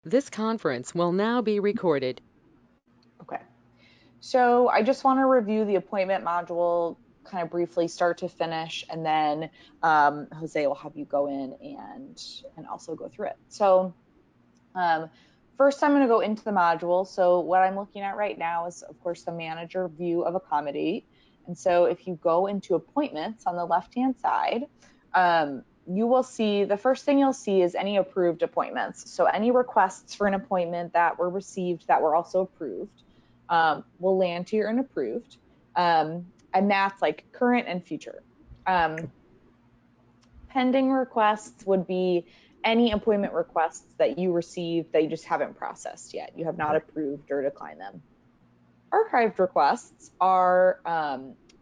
This conference will now be recorded. Okay, so I just want to review the appointment module kind of briefly start to finish, and then Jose will have you go in and also go through it. So first I'm going to go into the module. So what I'm looking at right now is, of course, the manager view of Accommodate. And so if you go into appointments on the left-hand side, you will see, the first thing you'll see is any approved appointments. So any requests for an appointment that were received that were also approved will land here in approved. And that's like current and future. Pending requests would be any appointment requests that you received that you just haven't processed yet. You have not approved or declined them. Archived requests are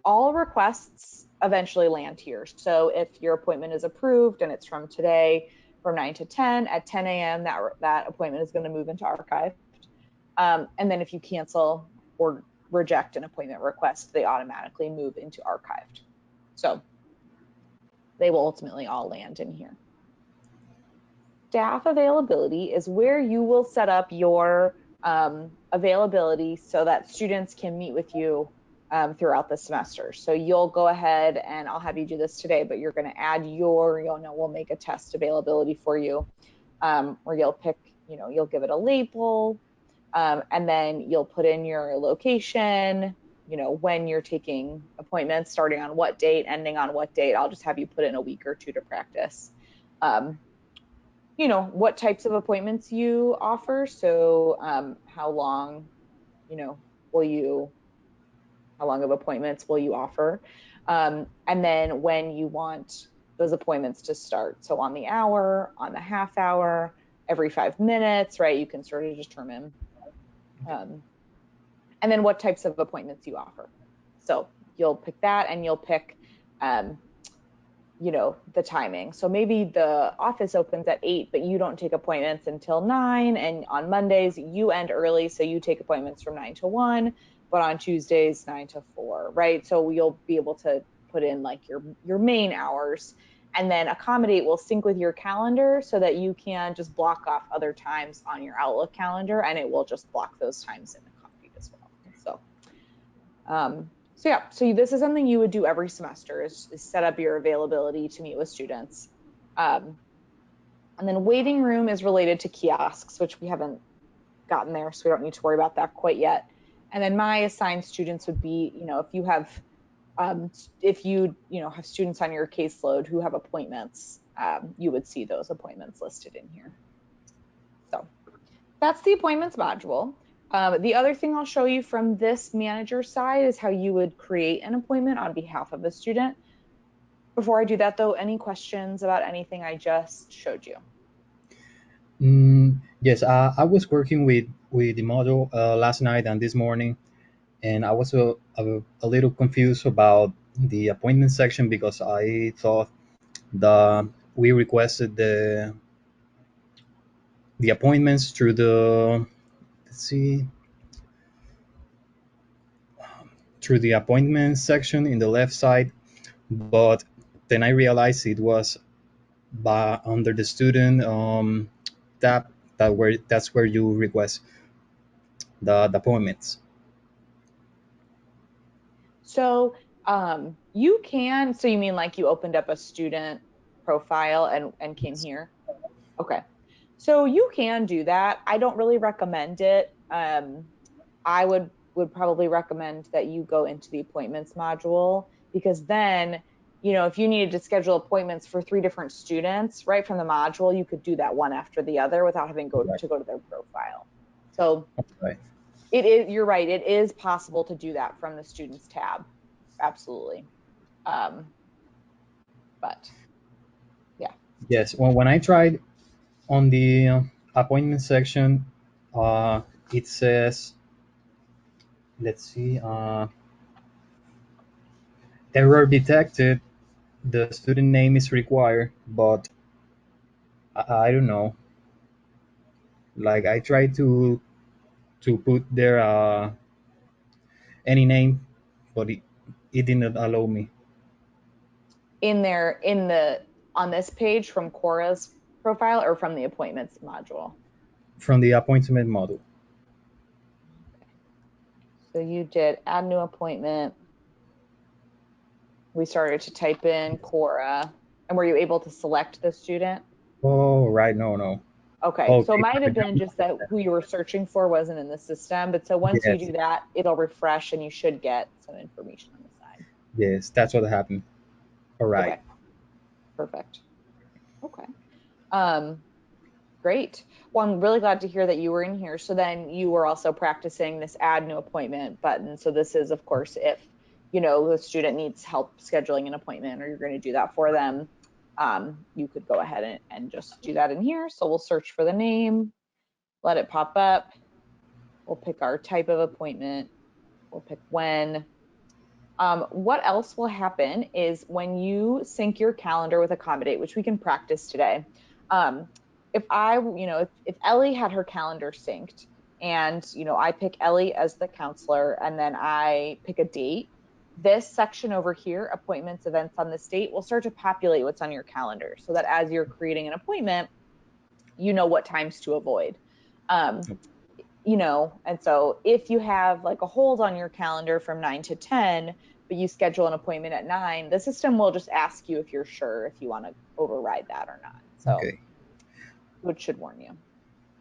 all requests eventually land here. So if your appointment is approved and it's from today from 9 to 10, at 10 a.m. that appointment is going to move into archived. And then if you cancel or reject an appointment request, they automatically move into archived. So they will ultimately all land in here. Staff availability is where you will set up your availability so that students can meet with you throughout the semester. So you'll go ahead and I'll have you do this today, but you're going to add we'll make a test availability for you where you'll pick, you'll give it a label and then you'll put in your location, when you're taking appointments, starting on what date, ending on what date. I'll just have you put in a week or two to practice. What types of appointments you offer. So how long of appointments will you offer? And then when you want those appointments to start. So on the hour, on the half hour, every 5 minutes, right? You can sort of determine. And then what types of appointments you offer. So you'll pick that and you'll pick the timing. So maybe the office opens at 8, but you don't take appointments until 9. And on Mondays, you end early. So you take appointments from 9 to 1, but on Tuesdays, 9 to 4, right? So you'll be able to put in like your main hours, and then Accommodate will sync with your calendar so that you can just block off other times on your Outlook calendar, and it will just block those times in Accommodate as well. So this is something you would do every semester is set up your availability to meet with students. And then waiting room is related to kiosks, which we haven't gotten there, so we don't need to worry about that quite yet. And then my assigned students would be, if you have students on your caseload who have appointments, you would see those appointments listed in here. So that's the appointments module. The other thing I'll show you from this manager side is how you would create an appointment on behalf of a student. Before I do that, though, any questions about anything I just showed you? Yes, I was working with the model last night and this morning, and I was a little confused about the appointment section because I thought that we requested the appointments through the through the appointment section in the left side, but then I realized it was under the student tab that's where you request the appointments. So you can, so you mean like you opened up a student profile and came here? Okay. So you can do that. I don't really recommend it. I would probably recommend that you go into the appointments module, because then, if you needed to schedule appointments for 3 different students right from the module, you could do that one after the other without having to go to their profile. So you're right. It is possible to do that from the students tab. Absolutely. But yeah. Yes, when I tried on the appointment section, it says, let's see, error detected. The student name is required, but I don't know. Like I tried to put there any name, but it didn't allow me. On this page from Cora's profile or from the appointments module? from the appointment module. So you did add new appointment. We started to type in Cora. And were you able to select the student? Oh, right. No. Okay, so it Okay. might have been just that who you were searching for wasn't in the system, but so once you Yes. do that, it'll refresh and you should get some information on the side. Yes. That's what happened. All right. Okay, perfect. Okay. Um, Great. Well, I'm really glad to hear that you were in here. So then you were also practicing this add new appointment button. So this is, of course, if, you know, the student needs help scheduling an appointment or you're going to do that for them, you could go ahead and just do that in here. So we'll search for the name, let it pop up. We'll pick our type of appointment. We'll pick when. What else will happen is when you sync your calendar with Accommodate, which we can practice today. If I, you know, if Ellie had her calendar synced and, you know, I pick Ellie as the counselor and then I pick a date, this section over here, appointments, events on this date, will start to populate what's on your calendar so that as you're creating an appointment, you know what times to avoid. You know, and so if you have like a hold on your calendar from 9 to 10, but you schedule an appointment at 9, the system will just ask you if you're sure if you want to override that or not. So, Okay. which should warn you.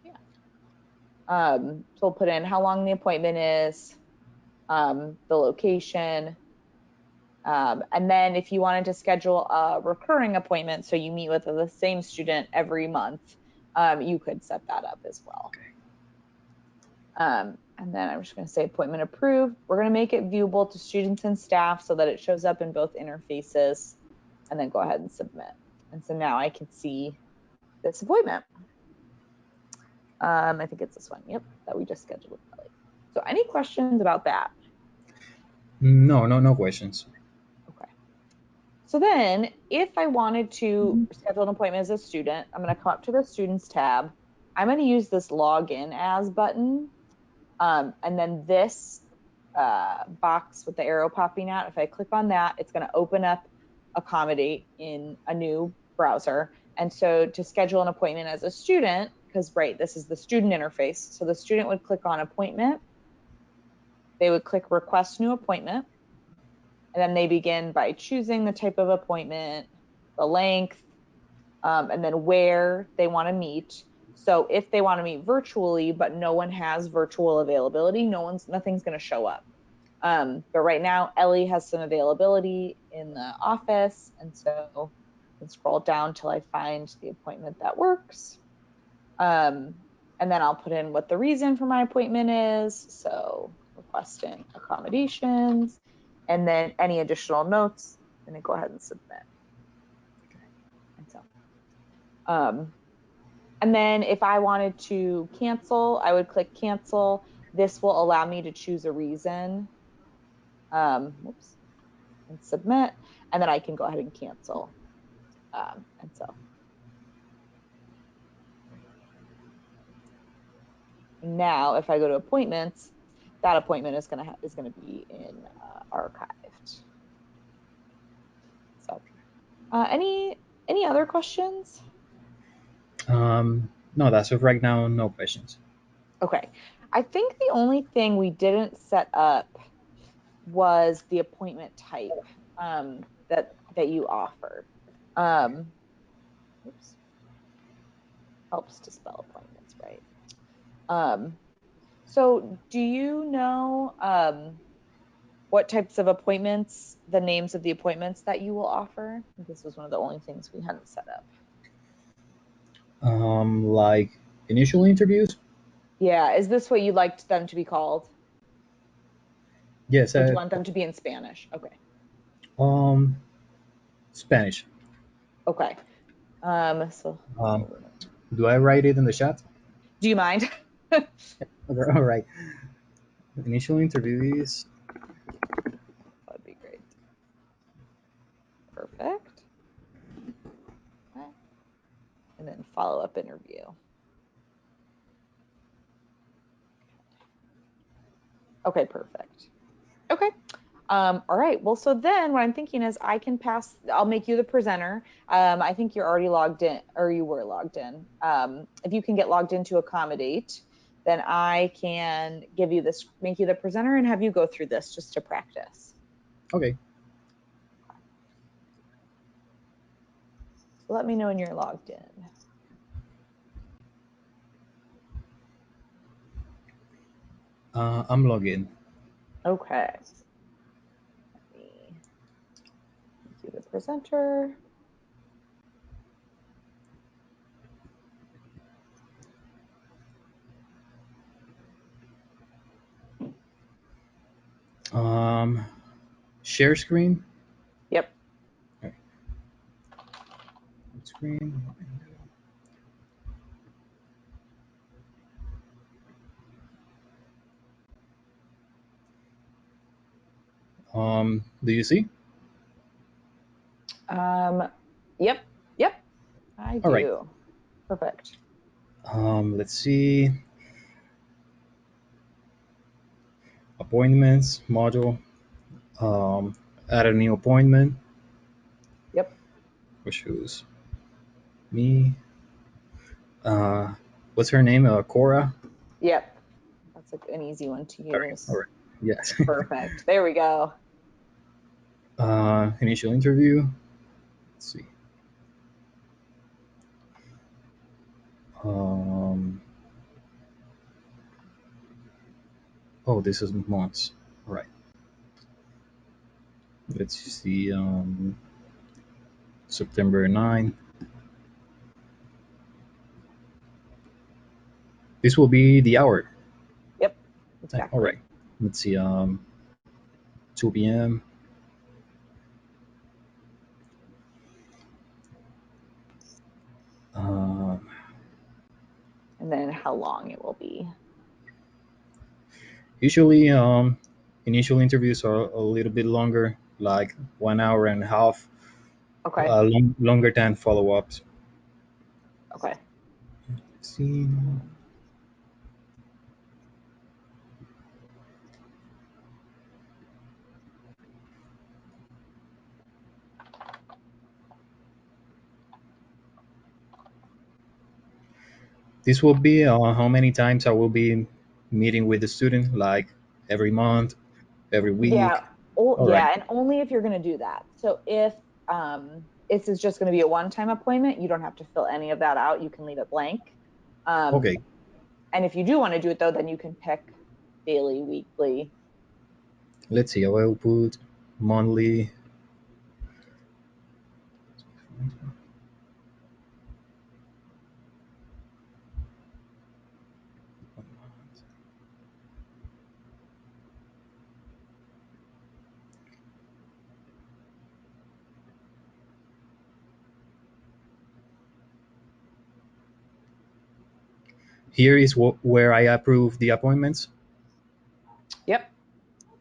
Yeah. So we'll put in how long the appointment is, the location, and then if you wanted to schedule a recurring appointment, so you meet with the same student every month, you could set that up as well. And then I'm just going to say appointment approved. We're going to make it viewable to students and staff so that it shows up in both interfaces, and then go ahead and submit. And so now I can see this appointment. I think it's this one. Yep, that we just scheduled with Kelly. So any questions about that? No questions. Okay. So then if I wanted to schedule an appointment as a student, I'm going to come up to the students tab. I'm going to use this login as button. And then this box with the arrow popping out, if I click on that, it's going to open up Accommodate in a new browser. And so to schedule an appointment as a student, because right, this is the student interface. So the student would click on appointment. They would click request new appointment. And then they begin by choosing the type of appointment, the length, and then where they want to meet. So if they want to meet virtually, but no one has virtual availability, nothing's going to show up. But right now, Ellie has some availability in the office, and so I can scroll down till I find the appointment that works. And then I'll put in what the reason for my appointment is. So requesting accommodations, and then any additional notes, and then go ahead and submit. And so, and then if I wanted to cancel, I would click cancel. This will allow me to choose a reason. Whoops, and submit, and then I can go ahead and cancel. And so now if I go to appointments, that appointment is gonna be in archived. So any other questions? No, that's it right now. No questions. Okay, I think the only thing we didn't set up was the appointment type that you offered. Oops, helps to spell appointments right. So do you know what types of appointments, the names of the appointments that you will offer? I think this was one of the only things we hadn't set up. Like initial interviews. Yeah, is this what you'd like them to be called? Yes. Or do you want them to be in Spanish? Okay. Um, Spanish. Okay. So Um, do I write it in the chat? do you mind? All right. Initial interviews. That'd be great. Perfect. Okay. And then follow-up interview. Okay, perfect. Okay. All right. Well, so then what I'm thinking is I'll make you the presenter. I think you're already logged in, or you were logged in. If you can get logged in to accommodate, then I can make you the presenter and have you go through this just to practice. Okay. So let me know when you're logged in. I'm logged in. Okay. Let me make you the presenter. Share screen. Yep. Okay. Screen. Do you see? Yep. Yep. I All right. do. Perfect. Let's see. Appointments module. Add a new appointment. Yep. Which was me. What's her name? Cora. Yep. That's an easy one to All right. All use. right. Yes. Perfect. There we go. Initial interview. Let's see. Oh, this is months. All right. Let's see. September 9. This will be the hour. Yep. All Exactly. right. Let's see. 2 p.m. And then how long it will be. Usually, initial interviews are a little bit longer, like 1 hour and a half, Okay. longer than follow-ups. Okay. See, this will be how many times I will be meeting with the student, like every month, every Yeah. week. Oh, All right. yeah. And only if you're going to do that. So if this is just going to be a one-time appointment, you don't have to fill any of that out. You can leave it blank. Okay. And if you do want to do it though, then you can pick daily, weekly. Let's see. I will put monthly. Here is where I approve the appointments. Yep.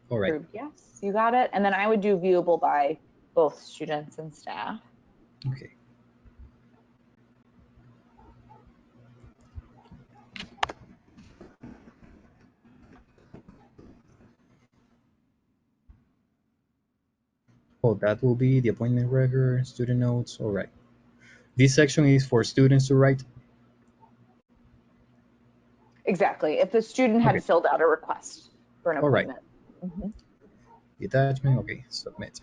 All right. Approved. Yes, you got it. And then I would do viewable by both students and staff. Okay. Oh, that will be the appointment record, student notes. All right. This section is for students to write. Exactly. If the student Okay. had filled out a request for an All right. appointment. Mhm. The attachment. Okay. Submit.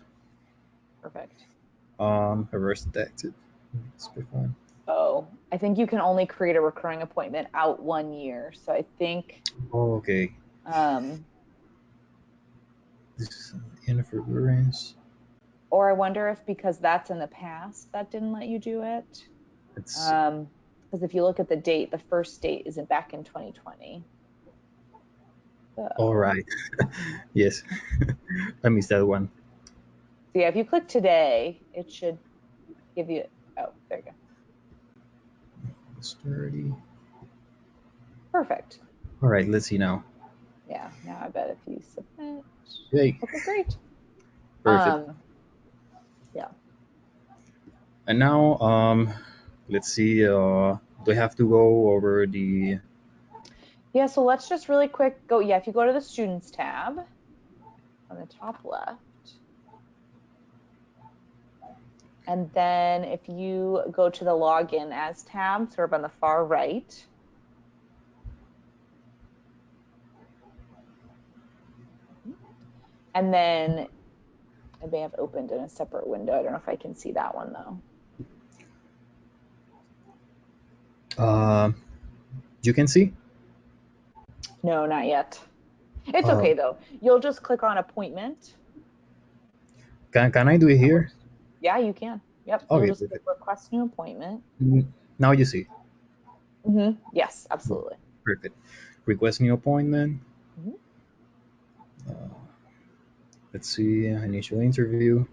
Perfect. Reverse detected. Specify. Oh, I think you can only create a recurring appointment out 1 year. So I think, Oh, okay. um, This is interference. or I wonder if because that's in the past that didn't let you do it. Let's see. Because if you look at the date, the first date is back in 2020. All So, right. Yes. I missed that one. so yeah, if you click today, it should give you, oh, there you go. Sturdy. Perfect. All right. Let's see now. Yeah, now I bet if you submit. Hey. Okay, great. Perfect. Yeah. And now, let's see. Do I have to go over the? Yeah, so let's just really quick go. Yeah, if you go to the students tab, on the top left. And then if you go to the login as tab, sort of on the far right, and then I may have opened in a separate window. I don't know if I can see that one though. You can see? No, not yet. It's okay though. You'll just click on appointment. Can I do it here? Yeah, you can. Yep. Okay, You'll just click request new appointment. Now you see. Yes, absolutely. Perfect. Request new appointment. Let's see, initial interview.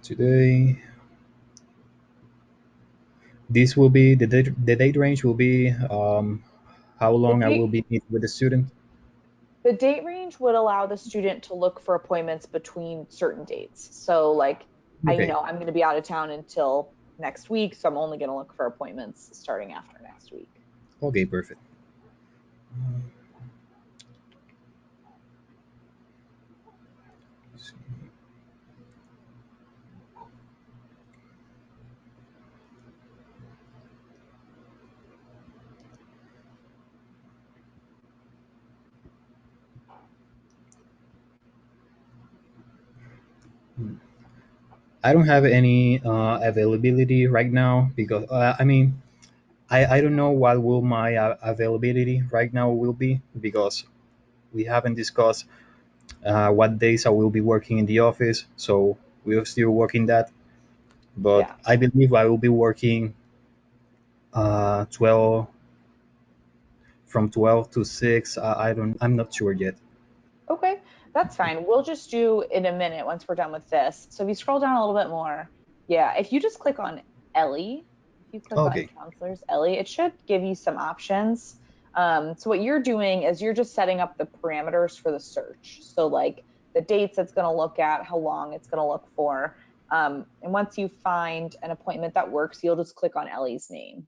Today. This will be, the date range will be how long I will be meeting with the student. The date range would allow the student to look for appointments between certain dates. So like, Okay. I'm going to be out of town until next week, so I'm only going to look for appointments starting after next week. Okay, perfect. I don't have any availability right now because I don't know what will my availability right now will be because we haven't discussed what days I will be working in the office, so we are still working that. But Yeah. I believe I will be working 12 from 12 to 6. I'm not sure yet. Okay, that's fine. We'll just do in a minute once we're done with this. So if you scroll down a little bit more, yeah, if you just click on Ellie, if you click on Okay. Counselors Ellie, it should give you some options. So what you're doing is you're just setting up the parameters for the search. So like the dates it's going to look at, how long it's going to look for. And once you find an appointment that works, you'll just click on Ellie's name.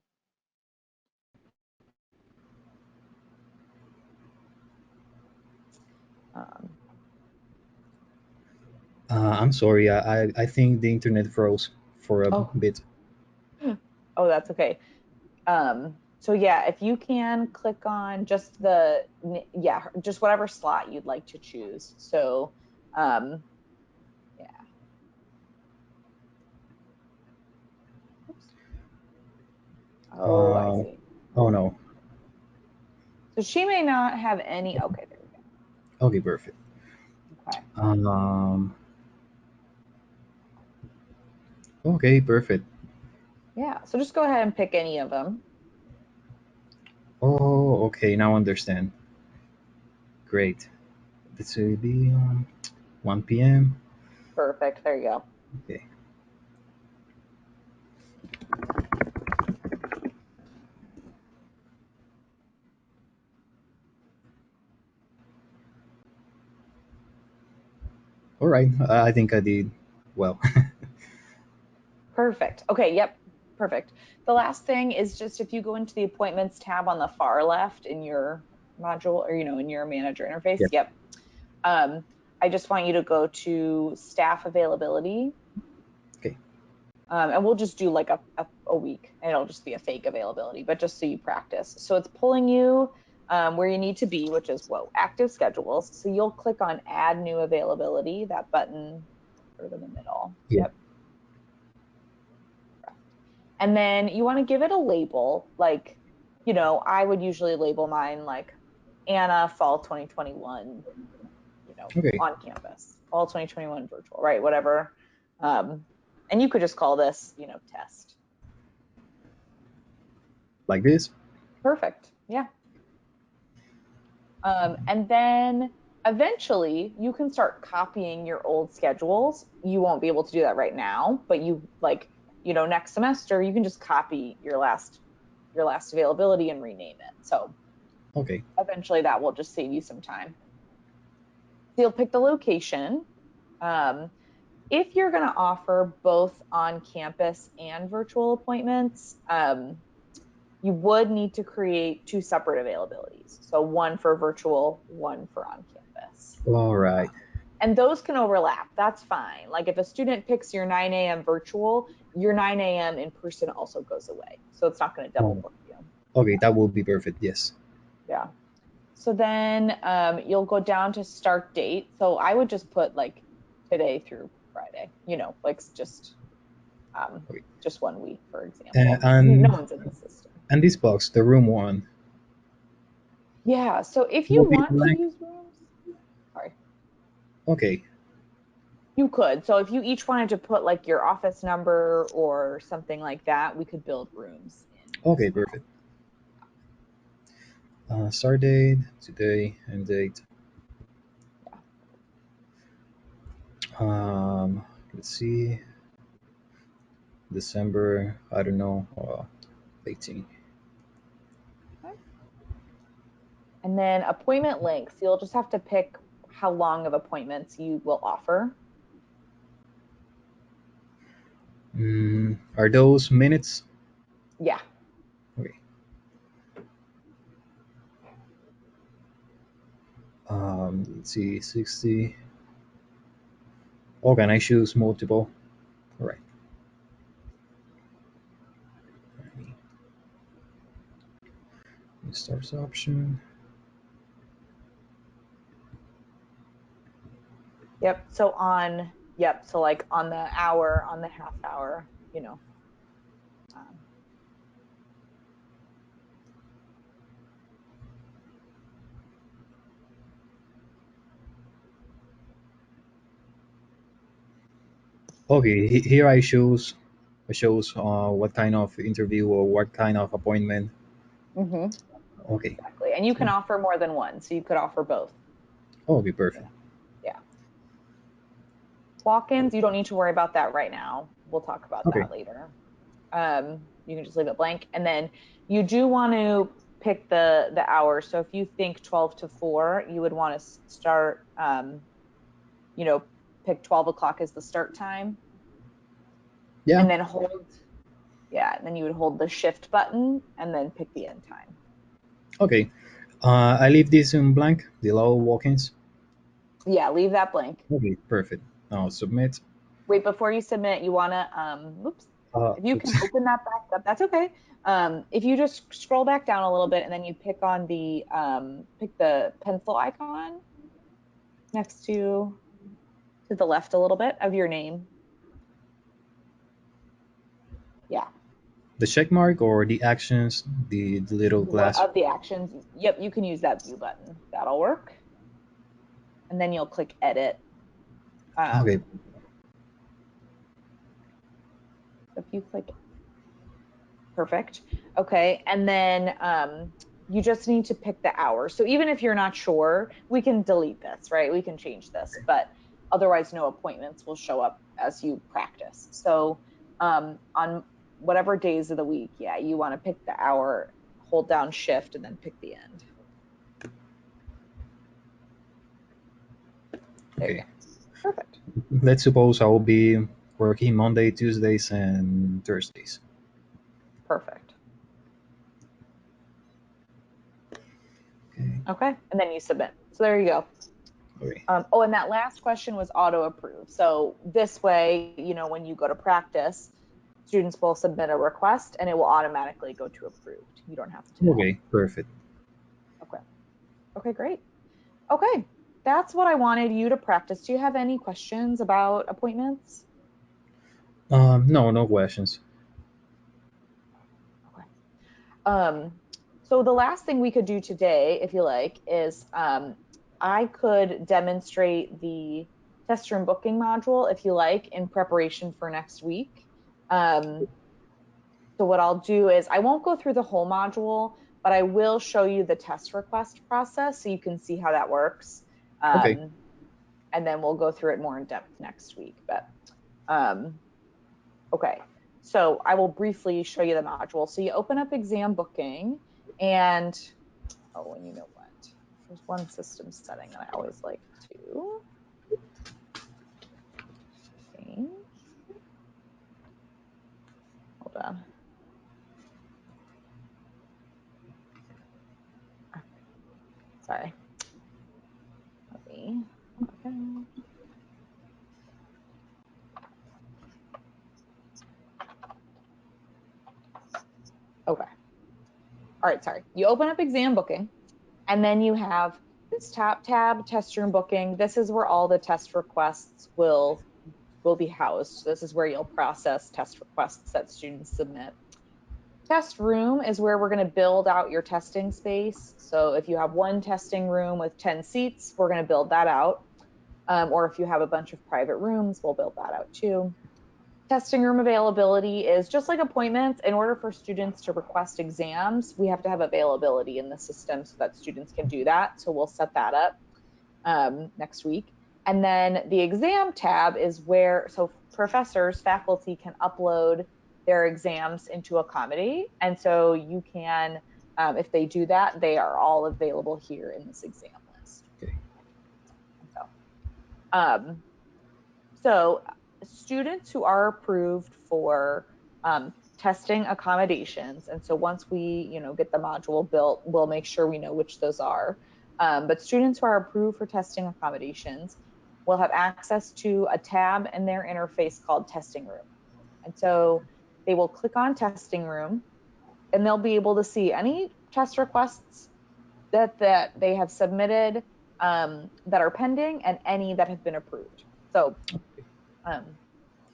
I'm sorry. I think the internet froze for a bit. Oh, that's okay. So yeah, if you can click on just just whatever slot you'd like to choose. So, yeah. Oops. Oh, I see. Oh no. So she may not have any. Okay, there we go. Okay, perfect. Okay. Okay, perfect. Yeah. So just go ahead and pick any of them. Oh, okay. Now I understand. Great. This will be 1 p.m. Perfect. There you go. Okay. All right. I think I did well. Perfect. Okay. Yep. Perfect. The last thing is just if you go into the appointments tab on the far left in your module or, in your manager interface. Yep. Yep. I just want you to go to staff availability. Okay. And we'll just do like a week and it'll just be a fake availability, but just so you practice. So it's pulling you where you need to be, which is active schedules. So you'll click on add new availability, that button sort of in the middle. Yeah. Yep. And then you want to give it a label. Like, I would usually label mine like Anna fall 2021, Okay. on campus, fall 2021 virtual, right? Whatever. And you could just call this, test. Like this? Perfect. Yeah. And then eventually you can start copying your old schedules. You won't be able to do that right now, but next semester you can just copy your last availability and rename it. So Okay. eventually that will just save you some time. So you'll pick the location. If you're going to offer both on campus and virtual appointments, you would need to create 2 separate availabilities. So one for virtual, one for on campus. All right. And those can overlap. That's fine. Like if a student picks your 9 a.m. virtual, your 9 a.m. in person also goes away. So it's not going to double book you. Okay, that will be perfect. Yes. Yeah. So then you'll go down to start date. So I would just put like today through Friday, like just 1 week, for example. No one's in the system. And this box, the room one. Yeah. So if you Will be want to blank? use rooms, sorry. Okay. You could. So if you each wanted to put like your office number or something like that, we could build rooms in. Okay, perfect. Start date, today, and date. Let's see. December, I don't know, 18. Okay. And then appointment length. So you'll just have to pick how long of appointments you will offer. Are those minutes? Yeah. Okay. Let's see, 60. Oh, can I choose multiple? All right. Starts option. Yep. So so like on the hour, on the half hour, Okay, here I shows what kind of interview or what kind of appointment. mm-hmm. Okay. Exactly. And you can offer more than one. So you could offer both. Oh, okay, perfect. Yeah. Walk-ins, you don't need to worry about that right now. We'll talk about Okay. that later. You can just leave it blank. And then you do want to pick the hour. So if you think 12 to 4, you would want to start, pick 12 o'clock as the start time. Yeah. And then and then you would hold the shift button and then pick the end time. Okay. I leave this in blank, the low walk-ins. Yeah, leave that blank. Okay, perfect. Now submit. Wait, before you submit, you want to, if you can Oops. open that back up, that's okay. If you just scroll back down a little bit and then you pick the pencil icon next to the left a little bit of your name. Yeah. The check mark or the actions, the little glass. Of the actions. Yep, you can use that view button. That'll work. And then you'll click edit. Okay. If you click perfect. Okay. And then you just need to pick the hour. So even if you're not sure, we can delete this, right? We can change this, but otherwise no appointments will show up as you practice. So on whatever days of the week, yeah, you want to pick the hour, hold down shift, and then pick the end. There you Okay. go. Perfect. Let's suppose I will be working Monday, Tuesdays, and Thursdays. Perfect. Okay. Okay. And then you submit. So there you go. Okay. And that last question was auto approved. So this way, when you go to practice, students will submit a request and it will automatically go to approved. You don't have to. Okay, perfect. Okay. Okay, great. Okay. That's what I wanted you to practice. Do you have any questions about appointments? No questions. Okay. So the last thing we could do today, if you like, is I could demonstrate the test room booking module, if you like, in preparation for next week. So what I'll do is I won't go through the whole module, but I will show you the test request process so you can see how that works. Okay. And then we'll go through it more in depth next week. But okay, so I will briefly show you the module. So you open up exam booking and, and you know what? There's one system setting that I always like to change. Hold on. all right, sorry. You open up exam booking, and then you have this top tab, test room booking. This is where all the test requests will be housed. This is where you'll process test requests that students submit. Test room is where we're going to build out your testing space. So if you have one testing room with 10 seats, we're going to build that out. Or if you have a bunch of private rooms, we'll build that out too. Testing room availability is just like appointments. In order for students to request exams, we have to have availability in the system so that students can do that. So we'll set that up next week. And then the exam tab is where, so professors, faculty can upload their exams into Accommodate. And so you can, if they do that, they are all available here in this exam list. Okay. So students who are approved for testing accommodations, and so once we get the module built, we'll make sure we know which those are. But students who are approved for testing accommodations will have access to a tab in their interface called Testing Room. And so they will click on Testing Room, and they'll be able to see any test requests that they have submitted that are pending, and any that have been approved. So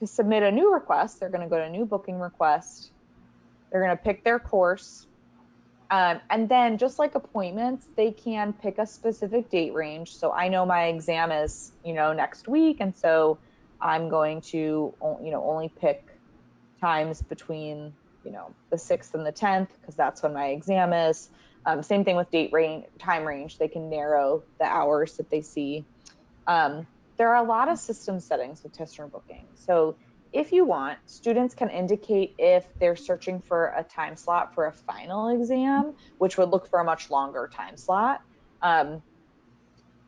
to submit a new request, they're going to go to New Booking Request. They're going to pick their course. And then just like appointments, they can pick a specific date range. So I know my exam is, next week. And so I'm going to, only pick times between, the 6th and the 10th, because that's when my exam is. Same thing with time range. They can narrow the hours that they see. There are a lot of system settings with test room booking. So if you want, students can indicate if they're searching for a time slot for a final exam, which would look for a much longer time slot.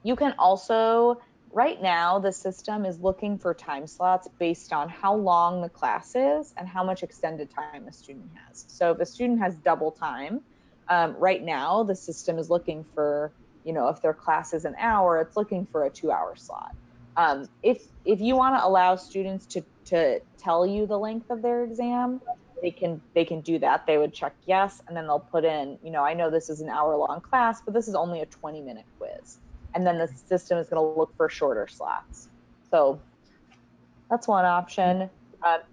You can also, right now, the system is looking for time slots based on how long the class is and how much extended time a student has. So if a student has double time, right now, the system is looking for, if their class is an hour, it's looking for a 2-hour slot. If you want to allow students to tell you the length of their exam, they can do that. They would check yes, and then they'll put in, I know this is an hour-long class, but this is only a 20-minute quiz. And then the system is going to look for shorter slots. So that's one option.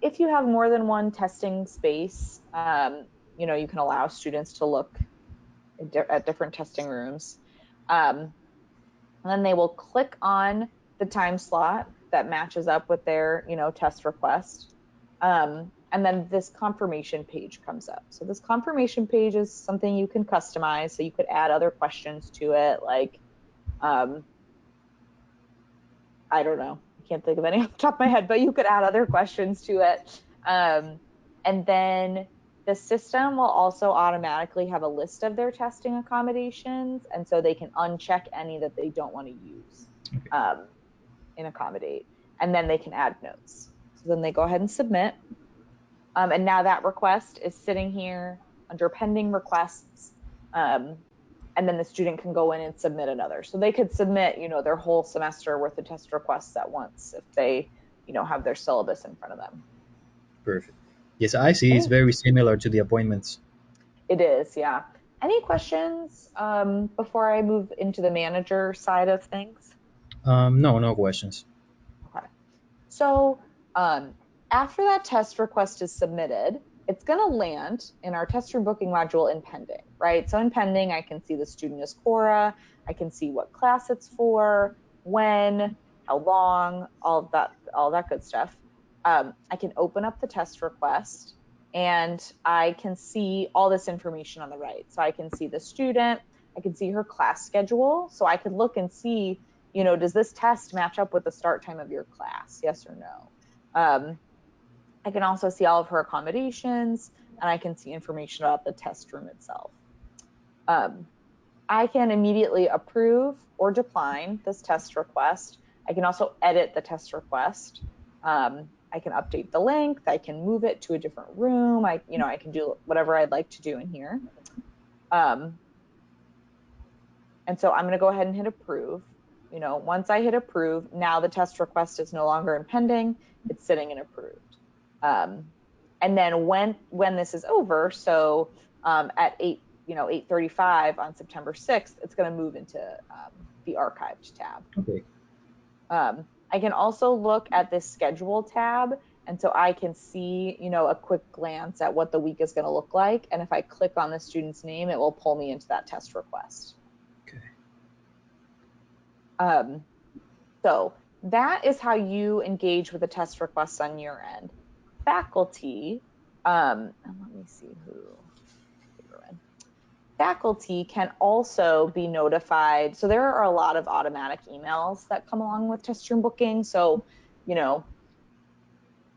If you have more than one testing space, you can allow students to look at different testing rooms. And then they will click on the time slot that matches up with their, test request. And then this confirmation page comes up. So this confirmation page is something you can customize. So you could add other questions to it, like, I don't know, I can't think of any off the top of my head, but you could add other questions to it. And then the system will also automatically have a list of their testing accommodations, and so they can uncheck any that they don't want to use in Accommodate, and then they can add notes. So then they go ahead and submit, and now that request is sitting here under pending requests, and then the student can go in and submit another. So they could submit, their whole semester worth of test requests at once if they, have their syllabus in front of them. Perfect. Yes, I see. It's very similar to the appointments. It is, yeah. Any questions before I move into the manager side of things? No questions. Okay. So after that test request is submitted, it's going to land in our test room booking module in pending, right? So in pending, I can see the student is Cora, I can see what class it's for, when, how long, all that good stuff. I can open up the test request, and I can see all this information on the right. So I can see the student, I can see her class schedule. So I could look and see, does this test match up with the start time of your class? Yes or no? I can also see all of her accommodations, and I can see information about the test room itself. I can immediately approve or decline this test request. I can also edit the test request. I can update the length. I can move it to a different room. I can do whatever I'd like to do in here. And so I'm going to go ahead and hit approve. Once I hit approve, now the test request is no longer in pending. It's sitting in approved. And then when this is over, so at 8:35 on September 6th, it's going to move into the archived tab. Okay. I can also look at this schedule tab, and so I can see, a quick glance at what the week is going to look like. And if I click on the student's name, it will pull me into that test request. Okay. So that is how you engage with the test requests on your end. Faculty, and let me see who you're in. Faculty can also be notified. So there are a lot of automatic emails that come along with test room booking. So,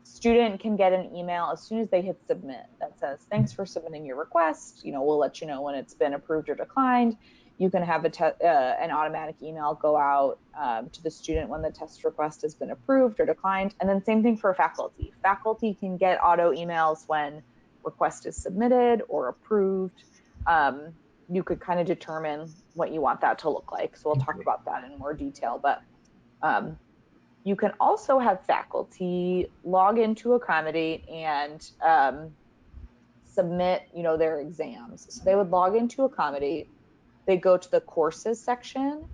student can get an email as soon as they hit submit that says, thanks for submitting your request. We'll let you know when it's been approved or declined. You can have an automatic email go out to the student when the test request has been approved or declined. And then same thing for faculty. Faculty can get auto emails when request is submitted or approved. You could kind of determine what you want that to look like. So we'll talk about that in more detail. But you can also have faculty log into Accommodate and submit, their exams. So they would log into Accommodate. They go to the courses section.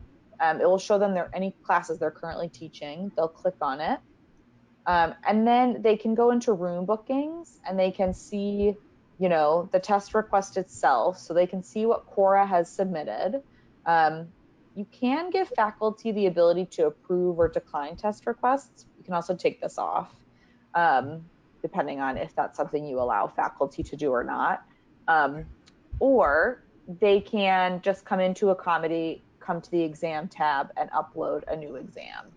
It will show them any classes they're currently teaching. They'll click on it. And then they can go into room bookings and they can see, the test request itself. So they can see what Quora has submitted. You can give faculty the ability to approve or decline test requests. You can also take this off, depending on if that's something you allow faculty to do or not. Or they can just come into Accommodate, come to the exam tab and upload a new exam.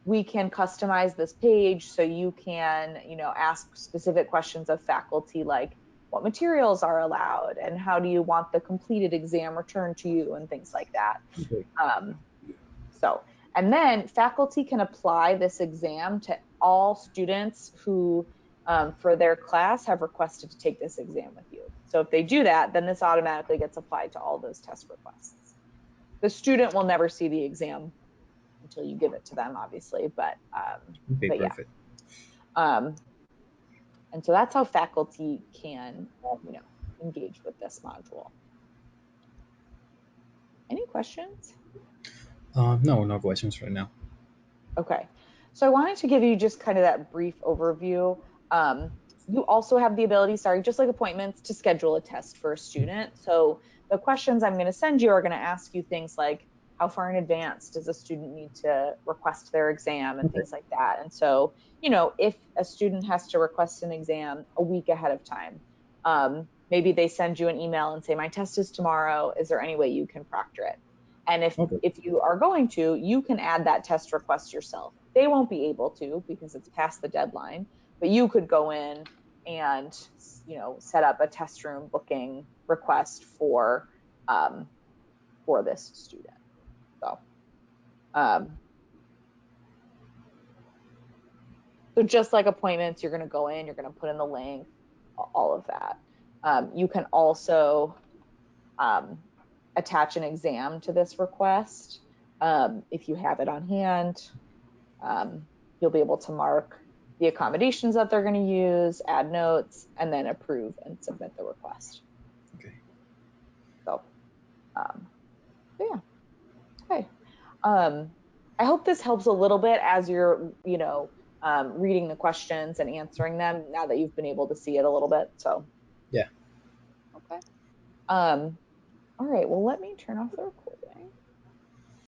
We can customize this page so you can, ask specific questions of faculty like what materials are allowed and how do you want the completed exam returned to you and things like that. Okay. And then faculty can apply this exam to all students who for their class have requested to take this exam with you. So if they do that, then this automatically gets applied to all those test requests. The student will never see the exam until you give it to them, obviously, but Perfect. Yeah. And so that's how faculty can, engage with this module. Any questions? No questions right now. Okay, so I wanted to give you just kind of that brief overview. You also have the ability, just like appointments, to schedule a test for a student. So the questions I'm going to send you are going to ask you things like, how far in advance does a student need to request their exam and things like that. And so, if a student has to request an exam a week ahead of time, maybe they send you an email and say, my test is tomorrow. Is there any way you can proctor it? And if you are going to, you can add that test request yourself. They won't be able to because it's past the deadline, but you could go in and, set up a test room booking request for this student. So just like appointments, you're going to go in, you're going to put in the link, all of that. You can also attach an exam to this request. If you have it on hand, you'll be able to mark the accommodations that they're going to use, add notes, and then approve and submit the request. Okay. So yeah. Okay. I hope this helps a little bit as you're, reading the questions and answering them now that you've been able to see it a little bit. So yeah. Okay. All right. Well, let me turn off the recording.